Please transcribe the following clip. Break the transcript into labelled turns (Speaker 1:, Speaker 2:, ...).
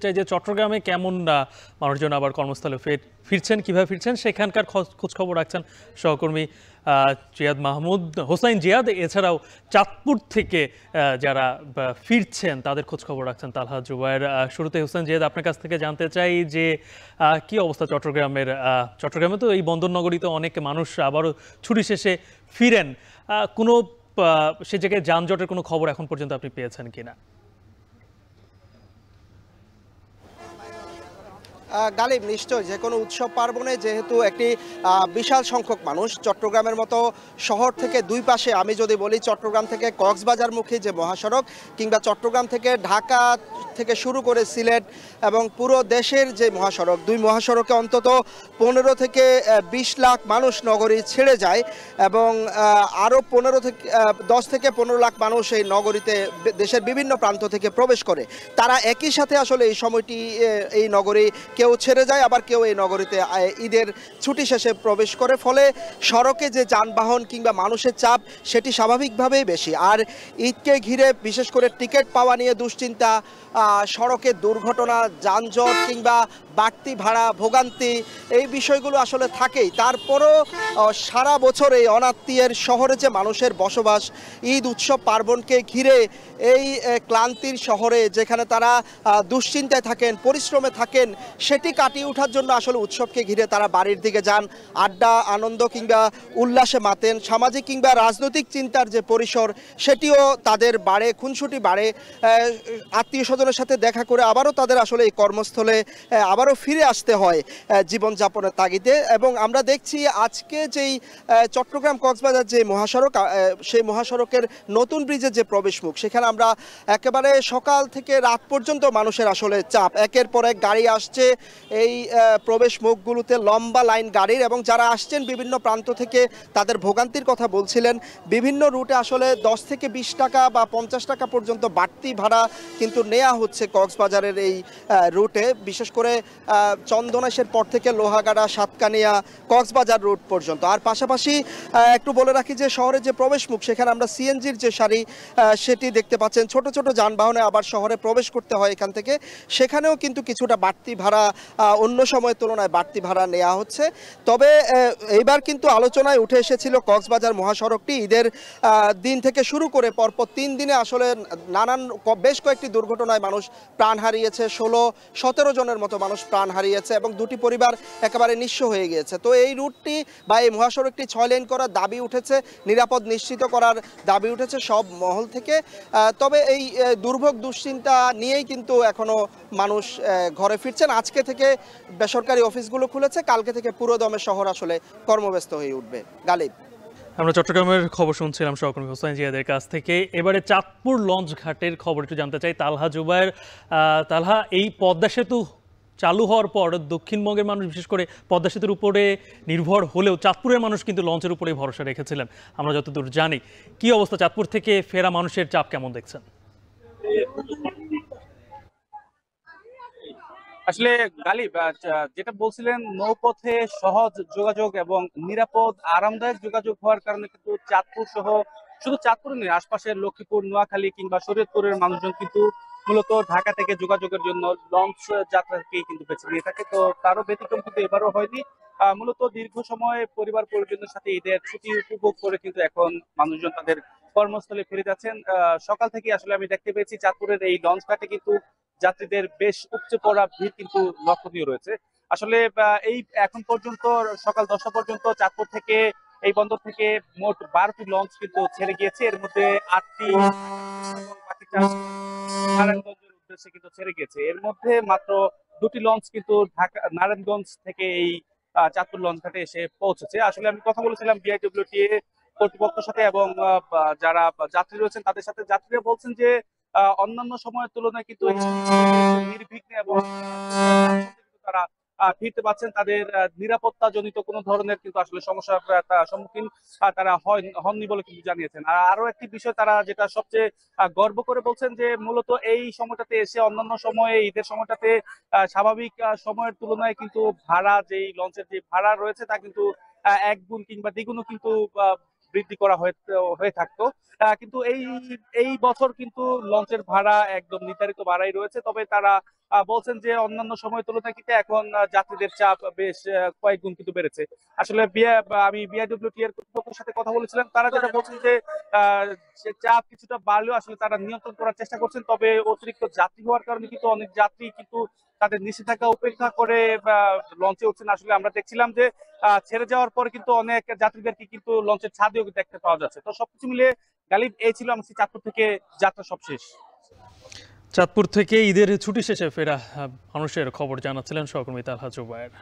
Speaker 1: চাই যে চট্টগ্রামে কেমন মানুষজন আবার কর্মস্থলে ফিরছেন, কিভাবে ফিরছেন সেখানকার খোঁজ খবর রাখছেন সহকর্মী জিয়াদ মাহমুদ হোসাইন জিয়াদ। এছাড়াও চাঁদপুর থেকে যারা ফিরছেন তাদের খোঁজ খবর রাখছেন তালহা জুবায়ের। শুরুতে হোসাইন জিয়াদ, আপনার কাছ থেকে জানতে চাই যে কি অবস্থা চট্টগ্রামে তো এই বন্দর নগরীতে অনেক মানুষ আবারও ছুটি শেষে ফিরেন, কোনো সে জায়গায় যানজটের কোনো খবর এখন পর্যন্ত আপনি পেয়েছেন কিনা?
Speaker 2: গালিব, নিশ্চয় যে কোনো উৎসব পার্বণে যেহেতু একটি বিশাল সংখ্যক মানুষ চট্টগ্রামের মতো শহর থেকে দুই পাশে, আমি যদি বলি চট্টগ্রাম থেকে কক্সবাজারমুখী যে মহাসড়ক কিংবা চট্টগ্রাম থেকে ঢাকা থেকে শুরু করে সিলেট এবং পুরো দেশের যে মহাসড়ক, দুই মহাসড়কে অন্তত 15 থেকে 20 লাখ মানুষ নগরী ছেড়ে যায় এবং আরও 10 থেকে 15 লাখ মানুষ এই নগরীতে দেশের বিভিন্ন প্রান্ত থেকে প্রবেশ করে। তারা একই সাথে আসলে এই সময়টি এই নগরী কেউ ছেড়ে যায়, আবার কেউ এই নগরীতে ঈদের ছুটি শেষে প্রবেশ করে। ফলে সড়কে যে যানবাহন কিংবা মানুষের চাপ সেটি স্বাভাবিকভাবেই বেশি। আর ঈদকে ঘিরে বিশেষ করে টিকিট পাওয়া নিয়ে দুশ্চিন্তা, সড়কের দুর্ঘটনা, যানজট কিংবা বাড়তি ভাড়া, ভোগান্তি, এই বিষয়গুলো আসলে থাকেই। তারপরও সারা বছর এই অনাত্মীয়ের শহরে যে মানুষের বসবাস, ঈদ উৎসব পার্বণকে ঘিরে এই ক্লান্তির শহরে যেখানে তারা দুশ্চিন্তায় থাকেন, পরিশ্রমে থাকেন, সেটি কাটিয়ে ওঠার জন্য আসলে উৎসবকে ঘিরে তারা বাড়ির দিকে যান, আড্ডা, আনন্দ কিংবা উল্লাসে মাতেন। সামাজিক কিংবা রাজনৈতিক চিন্তার যে পরিসর সেটিও তাদের বাড়ে, খুনসুটি বাড়ে। আত্মীয় স্বজনের সাথে দেখা করে আবারও তাদের আসলে এই কর্মস্থলে আবারও ফিরে আসতে হয় জীবনযাপনের তাগিদে। এবং আমরা দেখছি আজকে যেই চট্টগ্রাম কক্সবাজার যে মহাসড়ক, সেই মহাসড়কের নতুন ব্রিজের যে প্রবেশমুখ, সেখানে আমরা একেবারে সকাল থেকে রাত পর্যন্ত মানুষের আসলে চাপ, একের পর এক গাড়ি আসছে এই প্রবেশ মুখগুলোতে, লম্বা লাইন গাড়ির। এবং যারা আসছেন বিভিন্ন প্রান্ত থেকে তাদের ভোগান্তির কথা বলছিলেন। বিভিন্ন রুটে আসলে 10 থেকে 20 টাকা বা 50 টাকা পর্যন্ত বাড়তি ভাড়া কিন্তু নেওয়া হচ্ছে কক্সবাজারের এই রুটে, বিশেষ করে চন্দনাইশের পর থেকে লোহাগাড়া, সাতকানিয়া, কক্সবাজার রুট পর্যন্ত। আর পাশাপাশি একটু বলে রাখি যে শহরের যে প্রবেশ মুখ, সেখানে আমরা সিএনজির যে সারি সেটি দেখতে পাচ্ছেন। ছোট ছোট যানবাহনে আবার শহরে প্রবেশ করতে হয় এখান থেকে, সেখানেও কিন্তু কিছুটা বাড়তি ভাড়া, অন্য সময়ের তুলনায় বাড়তি ভাড়া নেওয়া হচ্ছে। তবে এইবার কিন্তু আলোচনায় উঠে এসেছিল কক্সবাজার মহাসড়কটি ঈদের দিন থেকে শুরু করে পরপর 3 দিনে আসলে বেশ কয়েকটি দুর্ঘটনায় মানুষ প্রাণ হারিয়েছে, 16-17 জনের মতো মানুষ প্রাণ হারিয়েছে এবং দুটি পরিবার একেবারে নিঃস্ব হয়ে গিয়েছে। তো এই রুটটি বা এই মহাসড়কটি 6 লেন করার দাবি উঠেছে, নিরাপদ নিশ্চিত করার দাবি উঠেছে সব মহল থেকে। তবে এই দুর্ভোগ দুশ্চিন্তা নিয়েই কিন্তু এখনো মানুষ ঘরে ফিরছেন। আজকে থেকে বেসরকারি অফিসগুলো খুলেছে, কালকে থেকে পুরোদমে শহর আসলে কর্মব্যস্ত হয়ে উঠবে। গালিব,
Speaker 1: আমরা চট্টগ্রামের খবর শুনছিলাম সহকর্মী হোসাইন জিয়াদের কাছ থেকে। এবারে চাঁদপুর লঞ্চ ঘাটের খবর একটু জানতে চাই তালহা জুবায়ের। তালহা, এই পদ্মা সেতু চালু হওয়ার পর দক্ষিণবঙ্গের মানুষ বিশেষ করে পদ্মা সেতুর উপরে নির্ভর হলেও চাঁদপুরের মানুষ কিন্তু লঞ্চের উপরেই ভরসা রেখেছিলেন, আমরা যতদূর জানি। কি অবস্থা, চাঁদপুর থেকে ফেরা মানুষের চাপ কেমন দেখছেন?
Speaker 3: আসলে গালিব, যেটা বলছিলেন, নৌপথে সহজ যোগাযোগ এবং নিরাপদ আরামদায়ক যোগাযোগ হওয়ার কারণে কিন্তু চাঁদপুর সহ শুধু চাঁদপুর নয়, আশপাশের লক্ষ্মীপুর, নোয়াখালী কিংবা শরীয়তপুরের মানুষজন কিন্তু মূলত ঢাকা থেকে যোগাযোগের জন্য লঞ্চ যাত্রাকেই কিন্তু বেছে নিয়ে থাকে। তো তারও ব্যতিক্রম কিন্তু এবারও হয়নি। মূলত দীর্ঘ সময় পরিবার পরিজনের সাথে ঈদের ছুটি উপভোগ করে কিন্তু এখন মানুষজন তাদের কর্মস্থলে ফিরে যাচ্ছেন। সকাল থেকে আসলে আমি দেখতে পেয়েছি চাঁদপুরের এই লঞ্চ ঘাটে কিন্তু যাত্রীদের বেশ উপচে পড়া ভিড় কিন্তু লক্ষণীয় রয়েছে। আসলে এই এখন পর্যন্ত সকাল 10টা পর্যন্ত চাঁদপুর থেকে, এই বন্দর থেকে মোট 12টি লঞ্চ কিন্তু ছেড়ে গিয়েছে। এর মধ্যে 8টি বাকিটা নারায়ণগঞ্জের উদ্দেশ্যে কিন্তু ছেড়ে গিয়েছে। এর মধ্যে মাত্র 2টি লঞ্চ কিন্তু ঢাকা নারায়ণগঞ্জ থেকে এই চাঁদপুর লঞ্চ ঘাটে এসে পৌঁছেছে। আসলে আমি কথা বলেছিলাম বিআইডব্লিউটিএ কর্তৃপক্ষের সাথে এবং যারা যাত্রী রয়েছেন তাদের সাথে। যাত্রীরা বলছেন যে অন্যান্য সময়ের তুলনায় কিন্তু নির্বিঘ্নে এবং তারা ফিরতে পারছেন। তাদের নিরাপত্তা জনিত কোনো ধরনের কিন্তু আসলে সমস্যার সম্মুখীন তারা হননি বলে কিন্তু জানিয়েছেন। আর আরো একটি বিষয় তারা যেটা সবচেয়ে গর্ব করে বলছেন যে মূলত এই সময়টাতে এসে অন্যান্য সময়ে ঈদের সময়টাতে স্বাভাবিক সময়ের তুলনায় কিন্তু ভাড়া, যেই লঞ্চের যে ভাড়া রয়েছে তা কিন্তু 1 গুণ কিংবা দ্বিগুণও কিন্তু বৃদ্ধি করা হয়ে থাকতো। কিন্তু এই বছর কিন্তু লঞ্চের ভাড়া একদম নির্ধারিত ভাড়াই রয়েছে। তবে তারা বলছেন যে অন্যান্য সময় তুলনায় কিন্তু এখন যাত্রীদের চাপ বেশ কয়েক গুণ কিন্তু বেড়েছে। আসলে আমি বিআইডব্লিউটি এর কর্তৃপক্ষের সাথে কথা বলেছিলাম, তারা যেটা বলছেন যে চাপ কিছুটা বাড়লেও আসলে তারা নিয়ন্ত্রণ করার চেষ্টা করছেন। তবে অতিরিক্ত যাত্রী হওয়ার কারণে কিন্তু অনেক যাত্রী কিন্তু তাদের নিষেধাজ্ঞা উপেক্ষা করে লঞ্চে উঠছেন। আসলে আমরা দেখছিলাম যে ছেড়ে যাওয়ার পরে কিন্তু অনেক যাত্রীদেরকে কিন্তু লঞ্চের ছাদেও দেখতে পাওয়া যাচ্ছে। তো সবকিছু মিলিয়ে গালিব, এই ছিল আমার চাঁদপুর থেকে যাত্রা সবশেষ।
Speaker 1: চাঁদপুর থেকে ঈদের ছুটি শেষে ফেরা মানুষের খবর জানাচ্ছিলেন সহকর্মী তালহা জুবায়ের।